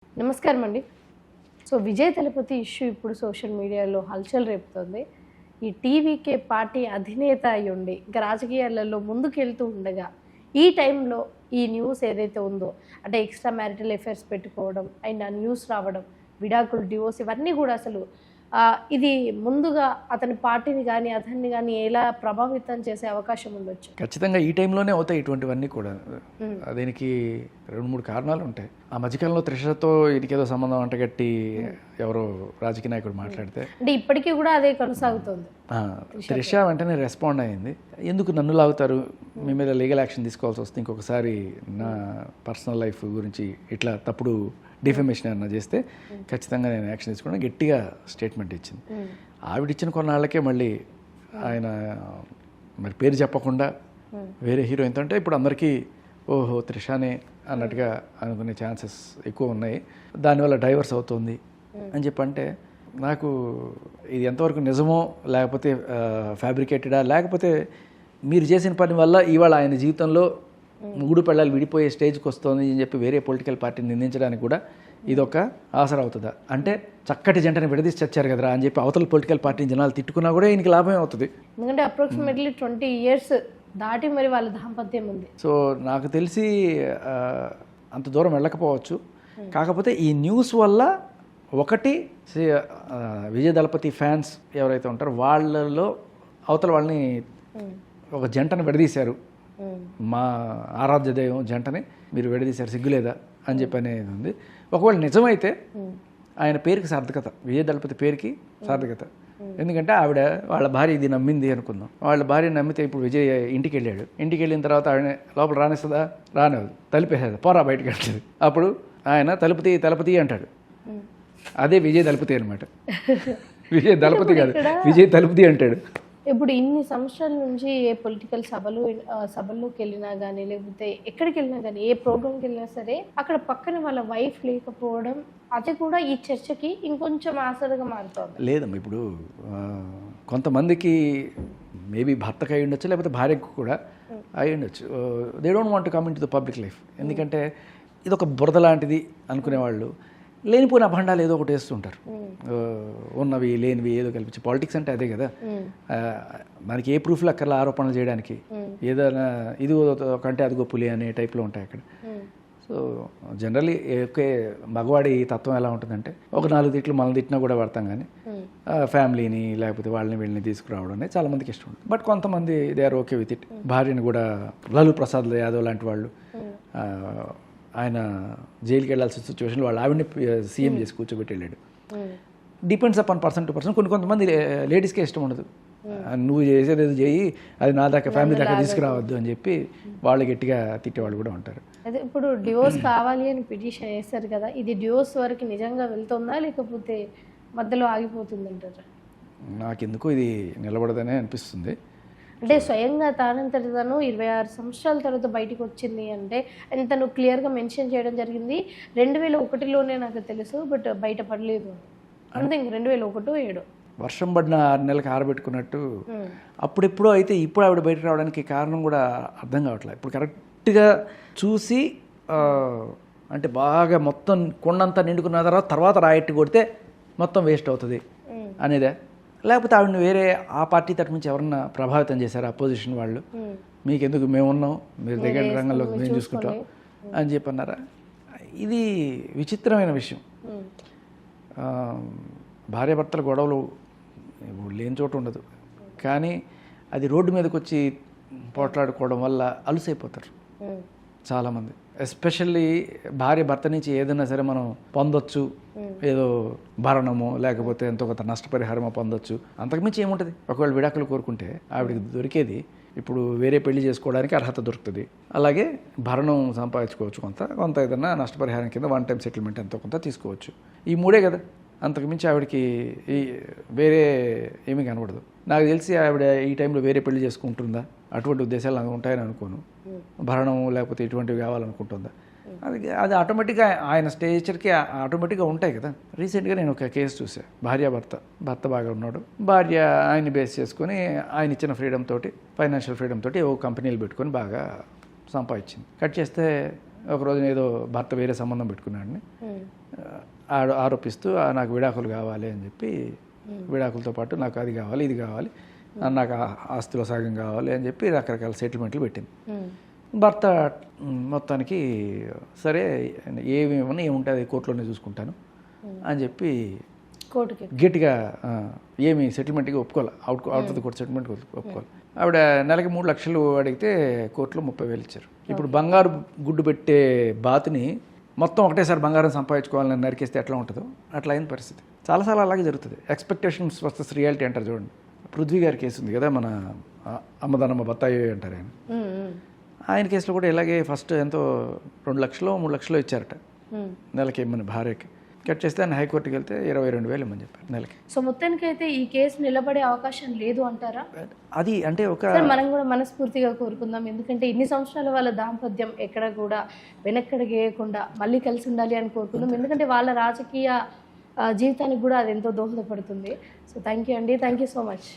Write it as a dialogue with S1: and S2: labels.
S1: నమస్కారం అండి. సో, విజయ్ దళపతి ఇష్యూ ఇప్పుడు సోషల్ మీడియాలో హల్చల్ రేపుతోంది. ఈ టీవీకే పార్టీ అధినేత అయ్యుండి, ఇంకా రాజకీయాలలో ముందుకెళ్తూ ఉండగా, ఈ టైంలో ఈ న్యూస్ ఏదైతే ఉందో, అంటే ఎక్స్ట్రా మ్యారిటల్ అఫైర్స్ పెట్టుకోవడం, అండ్ ఆ న్యూస్ రావడం, విడాకులు, డివోర్స్ ఇవన్నీ కూడా అసలు ఇది ముందుగా అతని పార్టీని గానీ, అతన్ని గానీ ఎలా ప్రభావితం చేసే అవకాశం ఉండొచ్చు?
S2: ఖచ్చితంగా ఈ టైంలోనే అవుతాయి ఇటువంటివన్నీ కూడా. దీనికి 2-3 కారణాలు ఉంటాయి. ఆ మధ్యకాలంలో త్రిషతో ఈయనకేదో సంబంధం అంటగట్టి ఎవరో రాజకీయ నాయకుడు మాట్లాడితే
S1: అంటే ఇప్పటికీ కూడా అదే కొనసాగుతోంది.
S2: త్రిష వెంటనే రెస్పాండ్ అయింది. ఎందుకు నన్ను లాగుతారు, మీ మీద లీగల్ యాక్షన్ తీసుకోవాల్సి వస్తుంది, ఇంకొకసారి నా పర్సనల్ లైఫ్ గురించి ఇట్లా తప్పుడు డిఫమేషన్ ఏమన్నా చేస్తే ఖచ్చితంగా నేను యాక్షన్ తీసుకున్నాను గట్టిగా స్టేట్మెంట్ ఇచ్చింది. ఆవిడ ఇచ్చిన కొన్నాళ్ళకే మళ్ళీ ఆయన మరి పేరు చెప్పకుండా వేరే హీరోయిన్తో అంటే ఇప్పుడు అందరికీ ఓహో త్రిషానే అన్నట్టుగా అనుకునే ఛాన్సెస్ ఎక్కువ ఉన్నాయి. దానివల్ల డైవర్స్ అవుతుంది అని చెప్పంటే నాకు ఇది ఎంతవరకు నిజమో లేకపోతే ఫ్యాబ్రికేటెడా, లేకపోతే మీరు చేసిన పని వల్ల ఇవాళ ఆయన జీవితంలో మూడు పెళ్ళాలు విడిపోయే స్టేజ్కి వస్తుంది అని చెప్పి వేరే పొలిటికల్ పార్టీని నిందించడానికి కూడా ఇదొక ఆసరా అవుతుందా? అంటే చక్కటి జంటని విడదీసి చచ్చారు కదరా అని చెప్పి అవతల పొలిటికల్ పార్టీని జనాలు తిట్టుకున్నా కూడా ఈయనకి లాభమే అవుతుంది.
S1: ఎందుకంటే అప్రాక్సిమేట్లీ 20 years దాటి మరి వాళ్ళ దాంపత్యం ఉంది.
S2: సో నాకు తెలిసి అంత దూరం వెళ్ళకపోవచ్చు. కాకపోతే ఈ న్యూస్ వల్ల ఒకటి విజయ్ దళపతి ఫ్యాన్స్ ఎవరైతే ఉంటారో వాళ్ళలో అవతల వాళ్ళని ఒక జంటను విడదీశారు, మా ఆరాధ్య దైవం జంటని మీరు విడదీశారు, సిగ్గులేదా అని చెప్పి అనేది ఉంది. ఒకవేళ నిజమైతే ఆయన పేరుకి సార్థకత, విజయ్ దళపతి పేరుకి సార్థకత. ఎందుకంటే ఆవిడ వాళ్ళ భార్య ఇది నమ్మింది అనుకుందాం. వాళ్ళ భార్య నమ్మితే ఇప్పుడు విజయ్ ఇంటికి వెళ్ళాడు. ఇంటికి వెళ్ళిన తర్వాత ఆవిడ లోపల రానిస్తుందా? రానివ్వదు, తలిపేసేది, పోరా బయటకు వెళ్తుంది. అప్పుడు ఆయన తలపతి అంటాడు. అదే విజయ్ దళపతి అనమాట. విజయ్ దళపతి కాదు, విజయ్ తలపతి అంటాడు.
S1: ఇప్పుడు ఇన్ని సంవత్సరాల నుంచి ఏ పొలిటికల్ సభల్లోకి వెళ్ళినా కానీ, లేకపోతే ఎక్కడికి వెళ్ళినా కానీ, ఏ ప్రోగ్రామ్కి వెళ్ళినా సరే అక్కడ పక్కన వాళ్ళ వైఫ్ లేకపోవడం, అది కూడా ఈ చర్చకి ఇంకొంచెం ఆసరగా మారుతుంది.
S2: లేదమ్మా, ఇప్పుడు కొంతమందికి మేబీ భర్తకు అయి ఉండొచ్చు, లేకపోతే భార్యకు కూడా అయి ఉండొచ్చు. They don't want to come in to the public life. ఎందుకంటే ఇది ఒక బురద లాంటిది అనుకునేవాళ్ళు లేనిపోయిన అభండాలు ఏదో ఒకటి వేస్తుంటారు. ఉన్నవి లేనివి ఏదో కల్పించి. పాలిటిక్స్ అంటే అదే కదా, మనకి ఏ ప్రూఫ్లు అక్కర్లా ఆరోపణలు చేయడానికి. ఏదైనా ఇది కంటే అదిగో పులి అనే టైప్లో ఉంటాయి అక్కడ. సో జనరల్లీ ఒకే మగవాడి తత్వం ఎలా ఉంటుందంటే ఒక 4 తిట్లు మనం తిట్టినా కూడా పడతాం, కానీ ఫ్యామిలీని లేకపోతే వాళ్ళని వీళ్ళని తీసుకురావడం అనేది చాలామందికి ఇష్టం ఉంటుంది. బట్ కొంతమంది they are okay with it. భార్యని కూడా లాలూ ప్రసాద్ యాదవ్ లాంటి వాళ్ళు, ఆయన జైలుకి వెళ్ళాల్సిన సిచ్యువేషన్లో వాళ్ళు ఆవిడని సీఎం చేసి కూర్చోబెట్టి వెళ్ళాడు. Depends upon person to person. కొంతమంది లేడీస్కే ఇష్టం ఉండదు, నువ్వు చేసేది ఏదో చేయి, అది నా దాకా ఫ్యామిలీ దాకా తీసుకురావద్దు అని చెప్పి వాళ్ళు గట్టిగా తిట్టేవాళ్ళు కూడా ఉంటారు.
S1: అదే ఇప్పుడు డివోర్స్ కావాలి అని పిటిషన్ వేస్తారు కదా, ఇది డివోర్స్ వరకు నిజంగా వెళ్తుందా లేకపోతే మధ్యలో ఆగిపోతుంది అంటారా?
S2: నాకెందుకు ఇది నిలబడదనే అనిపిస్తుంది.
S1: అంటే స్వయంగా తానంతటి తను 26 సంవత్సరాల తర్వాత బయటకు వచ్చింది అంటే, అండ్ తను క్లియర్గా మెన్షన్ చేయడం జరిగింది 2001లోనే నాకు తెలుసు, బట్ బయటపడలేదు అంటే 2001-7
S2: వర్షం పడిన 6 నెలలకు ఆరబెట్టుకున్నట్టు అప్పుడెప్పుడో అయితే ఇప్పుడు ఆవిడ బయటకు రావడానికి కారణం కూడా అర్థం కావట్లేదు. ఇప్పుడు కరెక్ట్గా చూసి అంటే బాగా మొత్తం కొండంతా నిండుకున్న తర్వాత రాయట్టి కొడితే మొత్తం వేస్ట్ అవుతుంది అనేదే, లేకపోతే ఆవిడని వేరే ఆ పార్టీ తరఫు నుంచి ఎవరన్నా ప్రభావితం చేశారు అపోజిషన్ వాళ్ళు, మీకెందుకు మేము ఉన్నాం, మీరు దగ్గర రంగంలోకి మేము చూసుకుంటాం అని చెప్పన్నారా? ఇది విచిత్రమైన విషయం. భార్యాభర్తల గొడవలు లేని చోటు ఉండదు, కానీ అది రోడ్డు మీదకి వచ్చి పోట్లాడుకోవడం వల్ల అలుసైపోతారు చాలామంది. ఎస్పెషల్లీ భార్య భర్త నుంచి ఏదైనా సరే మనం పొందొచ్చు, ఏదో భరణమో లేకపోతే ఎంతో కొంత నష్టపరిహారమో పొందొచ్చు, అంతకుమించి ఏముంటుంది. ఒకవేళ విడాకులు కోరుకుంటే ఆవిడకి దొరికేది ఇప్పుడు వేరే పెళ్లి చేసుకోవడానికి అర్హత దొరుకుతుంది, అలాగే భరణం సంపాదించుకోవచ్చు, కొంత ఏదైనా నష్టపరిహారం కింద 1 time సెటిల్మెంట్ ఎంతో కొంత తీసుకోవచ్చు. ఈ 3 కదా, అంతకుమించి ఆవిడకి ఈ వేరే ఏమీ కనబడదు. నాకు తెలిసి ఆవిడ ఈ టైంలో వేరే పెళ్లి చేసుకుంటుందా, అటువంటి ఉద్దేశాలు నాకు ఉంటాయని అనుకోను. భరణం లేకపోతే ఇటువంటివి కావాలనుకుంటుందా, అది ఆటోమేటిక్గా ఆయన స్టేచర్కి ఆటోమేటిక్గా ఉంటాయి కదా. రీసెంట్గా నేను ఒక కేసు చూసా. భర్త బాగా ఉన్నాడు, భార్య ఆయన్ని బేస్ చేసుకొని ఆయన ఇచ్చిన ఫ్రీడమ్ తోటి, ఫైనాన్షియల్ ఫ్రీడమ్ తోటి ఓ కంపెనీలు పెట్టుకొని బాగా సంపాదించింది. కట్ చేస్తే ఒక రోజున ఏదో భర్త వేరే సంబంధం పెట్టుకున్నాడని ఆరోపిస్తూ నాకు విడాకులు కావాలి అని చెప్పి విడాకులతో పాటు నాకు అది కావాలి ఇది కావాలి నాకు ఆస్తిలో సగం కావాలి అని చెప్పి రకరకాల సెటిల్మెంట్లు పెట్టింది. భర్త మొత్తానికి సరే ఏమేమన్నా ఏముంటుంది కోర్టులోనే చూసుకుంటాను అని చెప్పి
S1: కోర్టుకి
S2: గట్టిగా ఏమి సెటిల్మెంట్కి ఒప్పుకోవాలి. Out of the court settlement ఒప్పుకోవాలి. ఆవిడ నెలకి 3 లక్షలు అడిగితే కోర్టులో 30,000 ఇచ్చారు. ఇప్పుడు బంగారు గుడ్డు పెట్టే బాతుని మొత్తం ఒకటేసారి బంగారం సంపాదించుకోవాలని నరికేస్తే ఎట్లా ఉంటుందో అట్లా అయిన పరిస్థితి. చాలాసార్లు అలాగే జరుగుతుంది. ఎక్స్పెక్టేషన్స్ వర్సెస్ రియాలిటీ అంటారు చూడండి. పృథ్వీ గారి కేసు ఉంది కదా, మన అమ్మదనమ్మ బత్తాయి అంటారు ఆయన కేసులో కూడా ఇలాగే ఫస్ట్ ఎంతో 2 లక్షలు 3 లక్షలు ఇచ్చారట నెలకి మన భార్యకి. కట్ చేస్తే ఆయన హైకోర్టుకి వెళ్తే 22,000 ఇమ్మని చెప్పారు నెలకి.
S1: సో మొత్తానికి అయితే ఈ కేసు నిలబడే అవకాశం లేదు అంటారా?
S2: అది అంటే ఒక
S1: మనం కూడా మనస్ఫూర్తిగా కోరుకుందాం. ఎందుకంటే ఇన్ని సంవత్సరాల వాళ్ళ దాంపత్యం ఎక్కడ కూడా వెనక్కడగేయకుండా మళ్ళీ కలిసి ఉండాలి అని కోరుకుందాం. ఎందుకంటే వాళ్ళ రాజకీయ జీవితానికి కూడా అది ఎంతో దోహదపడుతుంది. సో థ్యాంక్ యూ అండి, థ్యాంక్ యూ సో మచ్.